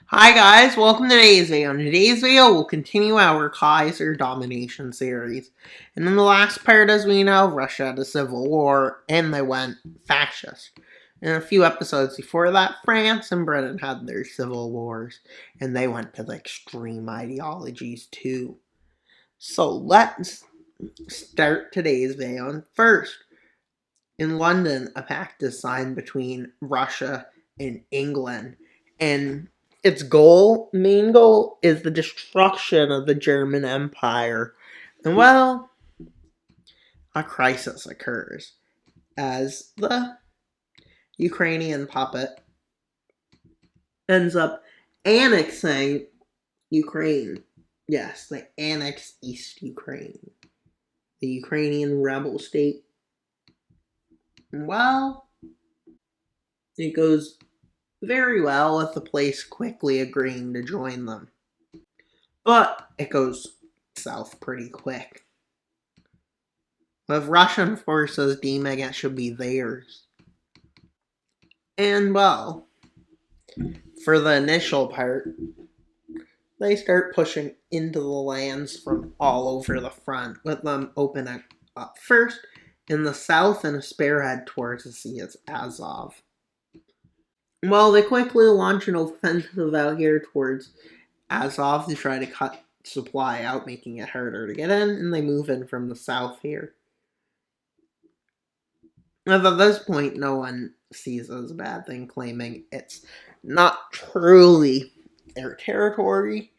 Hi guys, welcome to today's video. In today's video, we'll continue our Kaiser Domination series. And in the last part, as we know, Russia had a civil war and they went fascist. And a few episodes before that, France and Britain had their civil wars and they went to the extreme ideologies too. So let's start today's video. And first, in London, a pact is signed between Russia and England. And its main goal, is the destruction of the German Empire. And well, a crisis occurs as the Ukrainian puppet ends up annexing Ukraine. Yes, they annex East Ukraine, the Ukrainian rebel state. And well, it goes very well with the place quickly agreeing to join them. But it goes south pretty quick, with Russian forces deeming it should be theirs. And well, for the initial part, they start pushing into the lands from all over the front, with them opening up first in the south and a spearhead towards the Sea of Azov. Well, they quickly launch an offensive out here towards Azov to try to cut supply out, making it harder to get in, and they move in from the south here. At this point, no one sees it as a bad thing, claiming it's not truly their territory,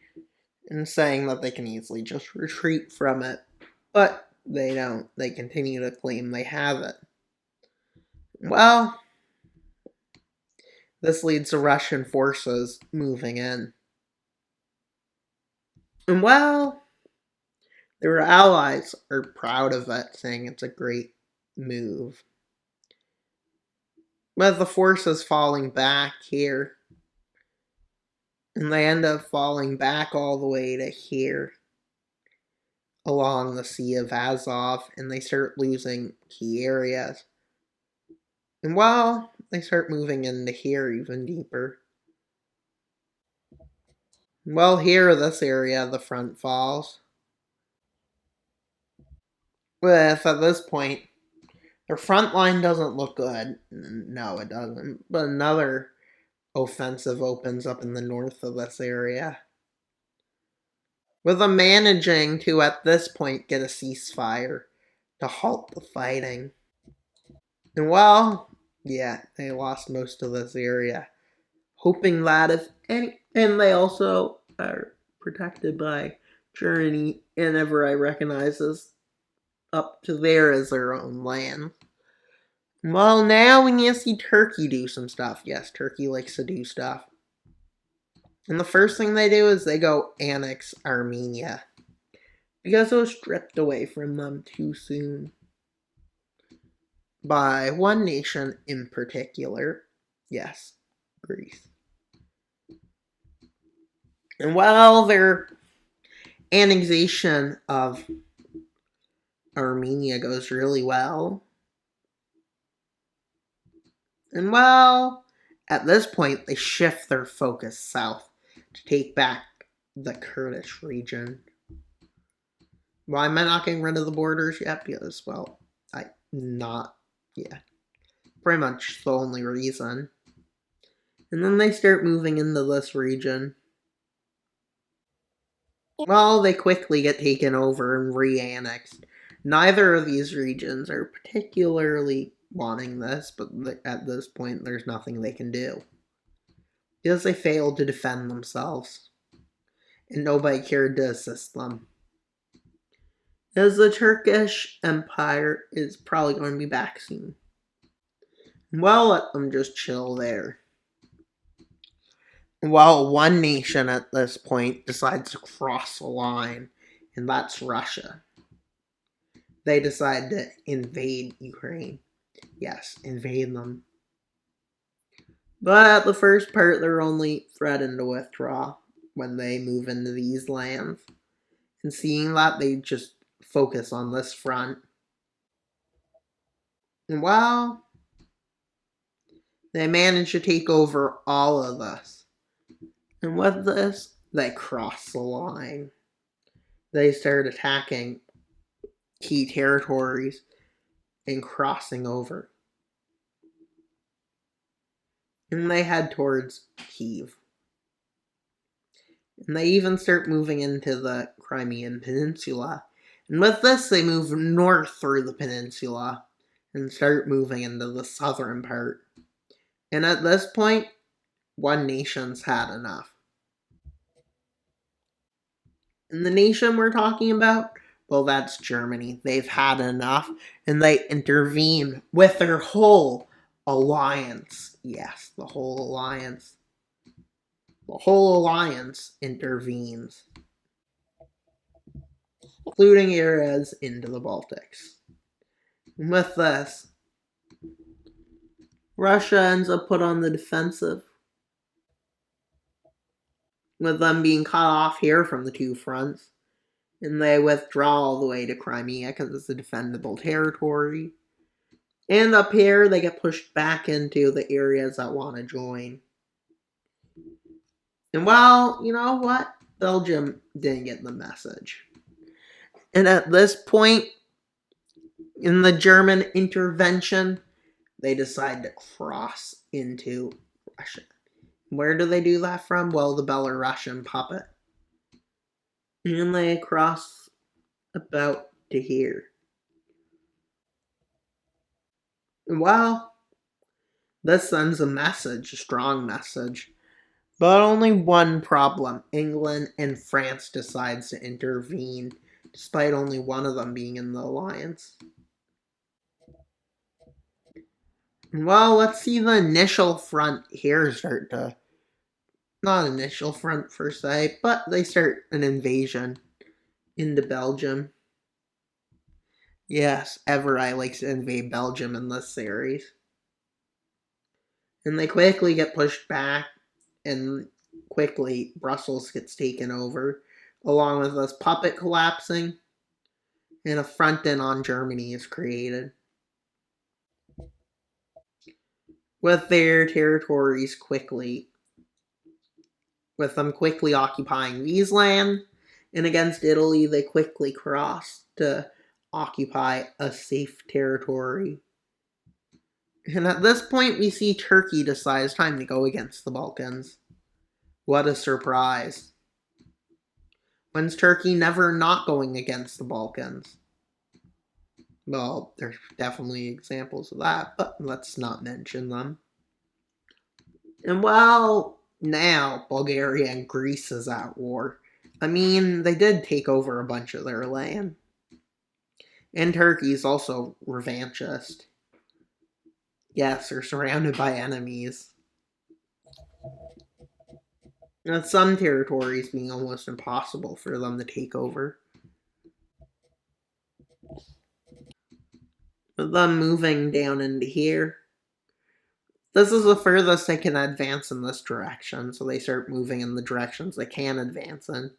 and saying that they can easily just retreat from it. But they don't. They continue to claim they have it. Well, this leads to Russian forces moving in. And well, their allies are proud of it, saying it's a great move. But the forces falling back here, and they end up falling back all the way to here, along the Sea of Azov, and they start losing key areas. And well, they start moving into here even deeper. Well, here, this area, the front falls. With, at this point, their front line doesn't look good. No, it doesn't. But another offensive opens up in the north of this area, with them managing to, at this point, get a ceasefire to halt the fighting. And well, yeah, they lost most of this area, hoping that if any, and they also are protected by Germany, and ever I recognize as up to there as their own land. Well, now we need to see Turkey do some stuff. Yes, Turkey likes to do stuff. And the first thing they do is they go annex Armenia, because it was stripped away from them too soon by one nation in particular. Yes, Greece. And while their annexation of Armenia goes really well, and well, at this point they shift their focus south to take back the Kurdish region. Why am I not getting rid of the borders yet? Because, well, pretty much the only reason. And then they start moving into this region. Well, they quickly get taken over and re-annexed. Neither of these regions are particularly wanting this, but at this point there's nothing they can do, because they failed to defend themselves, and nobody cared to assist them, as the Turkish Empire is probably going to be back soon. Well, let them just chill there. Well, one nation at this point decides to cross a line, and that's Russia. They decide to invade Ukraine. Yes, invade them. But at the first part, they're only threatened to withdraw when they move into these lands. And seeing that, they just focus on this front. And well, they manage to take over all of this. And with this, they cross the line. They start attacking key territories and crossing over. And they head towards Kiev. And they even start moving into the Crimean Peninsula. And with this, they move north through the peninsula and start moving into the southern part. And at this point, one nation's had enough. And the nation we're talking about, well, that's Germany. They've had enough, and they intervene with their whole alliance. Yes, the whole alliance. The whole alliance intervenes, including areas into the Baltics. And with this, Russia ends up put on the defensive, with them being cut off here from the two fronts, and they withdraw all the way to Crimea because it's a defendable territory. And up here, they get pushed back into the areas that want to join. And well, you know what? Belgium didn't get the message. And at this point, in the German intervention, they decide to cross into Russia. Where do they do that from? Well, the Belarusian puppet. And they cross about to here. Well, this sends a message, a strong message. But only one problem. England and France decides to intervene, despite only one of them being in the alliance. Well, let's see the initial front here start to... Not initial front per se, but they start an invasion into Belgium. Yes, Everai likes to invade Belgium in this series. And they quickly get pushed back, and quickly Brussels gets taken over, along with this puppet collapsing, and a front in on Germany is created, with their territories with them quickly occupying these lands, and against Italy they quickly cross to occupy a safe territory. And at this point we see Turkey decides time to go against the Balkans. What a surprise. When's Turkey never not going against the Balkans? Well, there's definitely examples of that, but let's not mention them. And well, now Bulgaria and Greece is at war. I mean, they did take over a bunch of their land. And Turkey's also revanchist. Yes, they're surrounded by enemies. And some territories being almost impossible for them to take over. With them moving down into here. This is the furthest they can advance in this direction, so they start moving in the directions they can advance in.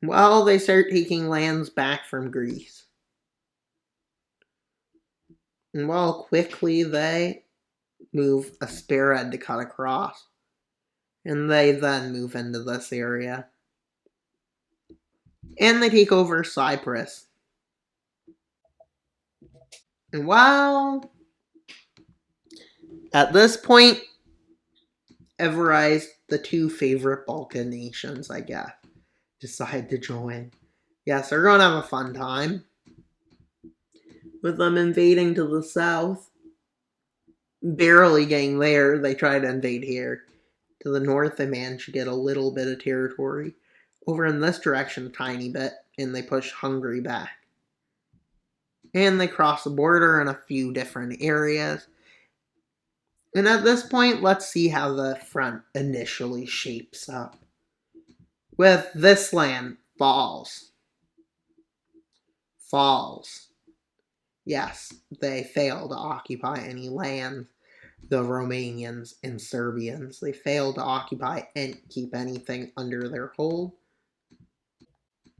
Well, they start taking lands back from Greece. And well, quickly they move a spearhead to cut across. And they then move into this area. And they take over Cyprus. And well, at this point, Everai's the two favorite Balkan nations, I guess, decide to join. Yes, they're going to have a fun time. With them invading to the south. Barely getting there, they try to invade here. To the north, they manage to get a little bit of territory. Over in this direction, a tiny bit, and they push Hungary back. And they cross the border in a few different areas. And at this point, let's see how the front initially shapes up. With this land, falls. Yes, they fail to occupy any land. The Romanians and Serbians, they fail to occupy and keep anything under their hold.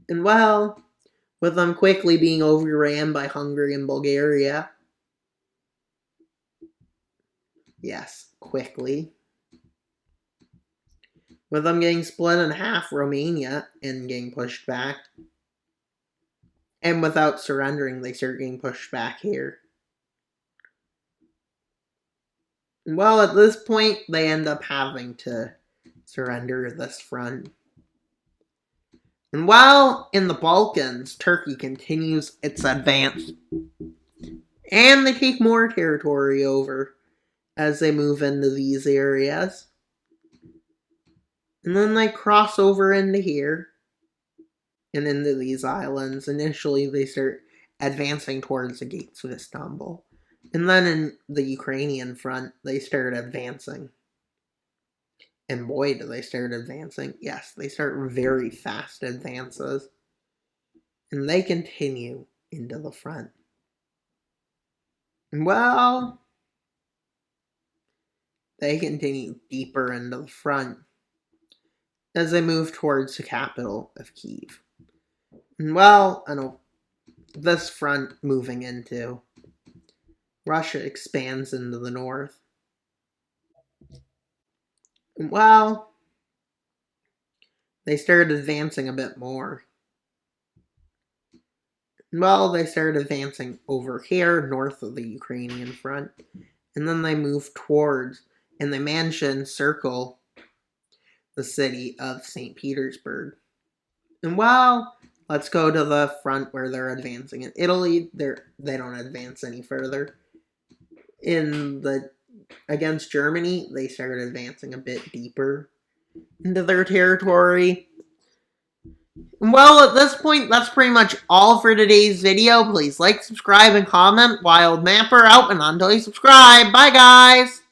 And well, with them quickly being overran by Hungary and Bulgaria. Yes, quickly. with them getting split in half, Romania, and getting pushed back. And without surrendering, they start getting pushed back here. Well, at this point, they end up having to surrender this front. And while in the Balkans, Turkey continues its advance. And they take more territory over as they move into these areas. And then they cross over into here and into these islands. Initially, they start advancing towards the gates of Istanbul. And then in the Ukrainian front, they start advancing. And boy, do they start advancing. Yes, they start very fast advances. And they continue into the front. Well, they continue deeper into the front as they move towards the capital of Kyiv. And well, I know this front moving into, Russia expands into the north. And well, they started advancing a bit more. Well, they started advancing over here, north of the Ukrainian front. And then they move towards, and they manage to encircle the city of St. Petersburg. And well, let's go to the front where they're advancing. In Italy, they don't advance any further. Against Germany, they started advancing a bit deeper into their territory. Well, at this point, that's pretty much all for today's video. Please like, subscribe, and comment. Wild Mapper out, and until you subscribe. Bye, guys!